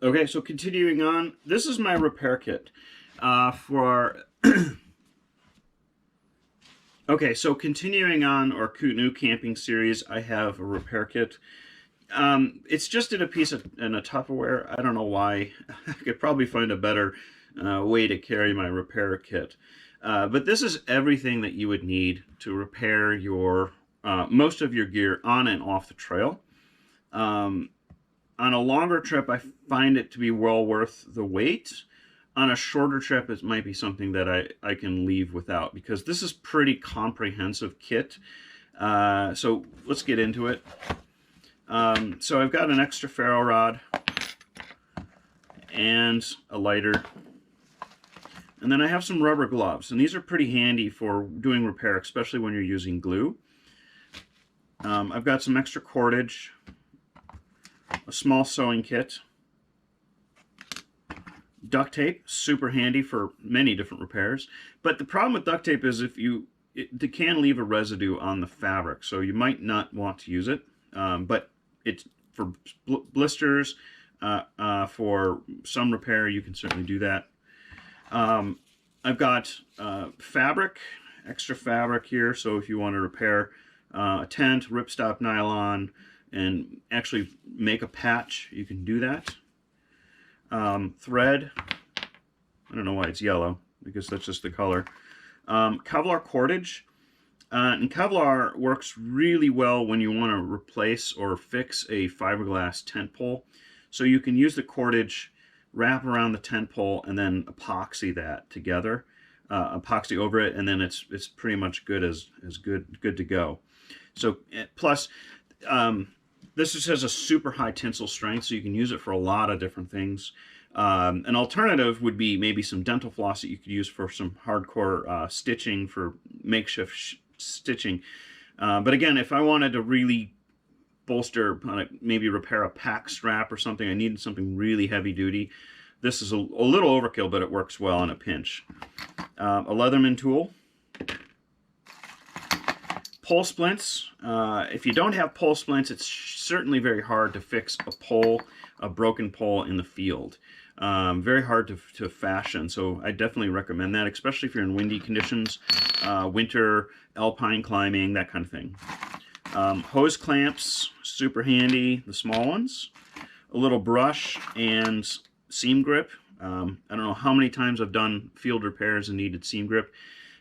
Okay, so continuing on, this is my repair kit for. Okay, so continuing on our Canoe camping series, I have a repair kit. It's just in a piece of in a Tupperware. I don't know why. I could probably find a better way to carry my repair kit. But this is everything that you would need to repair your most of your gear on and off the trail. Um, on a longer trip, I find it to be well worth the wait. On a shorter trip, it might be something that I can leave without, because this is pretty comprehensive kit. So let's get into it. So I've got an extra ferro rod and a lighter. And then I have some rubber gloves, and these are pretty handy for doing repair, especially when you're using glue. I've got some extra cordage, a small sewing kit, duct tape, super handy for many different repairs. But the problem with duct tape is it can leave a residue on the fabric, so you might not want to use it. But it's for blisters, for some repair, you can certainly do that. I've got fabric, extra fabric here, so if you want to repair a tent, ripstop nylon, and actually make a patch, you can do that. Thread, I don't know why it's yellow, because that's just the color. Kevlar cordage, and Kevlar works really well when you want to replace or fix a fiberglass tent pole. So you can use the cordage, wrap around the tent pole, and then epoxy that together, epoxy over it, and then it's pretty much good good to go. So plus, this just has a super high tensile strength, so you can use it for a lot of different things. An alternative would be maybe some dental floss that you could use for some hardcore stitching, for makeshift stitching. But again, if I wanted to really bolster, maybe repair a pack strap or something, I needed something really heavy duty, this is a little overkill, but it works well in a pinch. A Leatherman tool. Pole splints. If you don't have pole splints, it's certainly very hard to fix a broken pole in the field. Very hard to fashion, so I definitely recommend that, especially if you're in windy conditions, winter, alpine climbing, that kind of thing. Hose clamps, super handy, the small ones. A little brush and seam grip. I don't know how many times I've done field repairs and needed seam grip.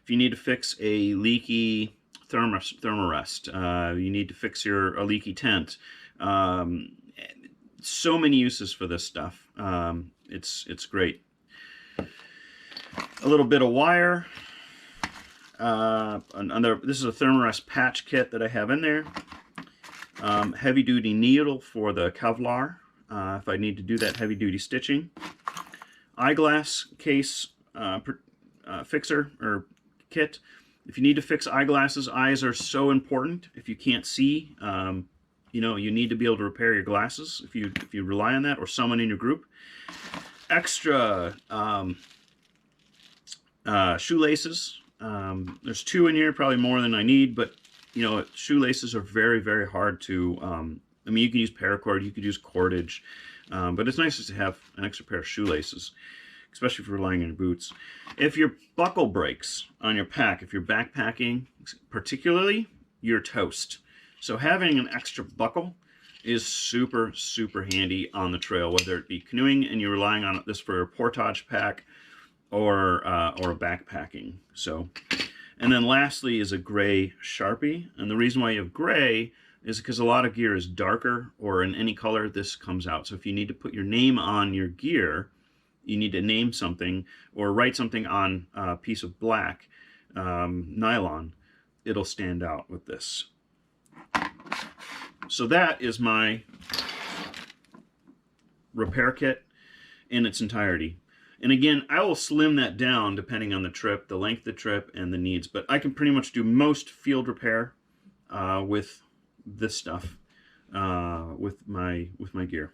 If you need to fix a leaky Thermarest, you need to fix a leaky tent. So many uses for this stuff. It's great. A little bit of wire. This is a Thermarest Patch Kit that I have in there. Heavy duty needle for the Kevlar, if I need to do that heavy duty stitching. Eyeglass case fixer or kit. If you need to fix eyeglasses, eyes are so important. If you can't see, you need to be able to repair your glasses if you rely on that, or someone in your group. Extra shoelaces. There's 2 in here, probably more than I need, but shoelaces are very, very hard to. I mean, you can use paracord, you could use cordage, but it's nice to have an extra pair of shoelaces, especially if you're relying on your boots. If your buckle breaks on your pack, if you're backpacking particularly, you're toast. So having an extra buckle is super, super handy on the trail, whether it be canoeing and you're relying on this for a portage pack, or a backpacking. So, and then lastly is a gray Sharpie. And the reason why you have gray is because a lot of gear is darker, or in any color this comes out. So if you need to put your name on your gear, you need to name something or write something on a piece of black nylon, it'll stand out with this. So that is my repair kit in its entirety. And again, I will slim that down depending on the trip, the length of the trip, and the needs. But I can pretty much do most field repair with this stuff, with my gear.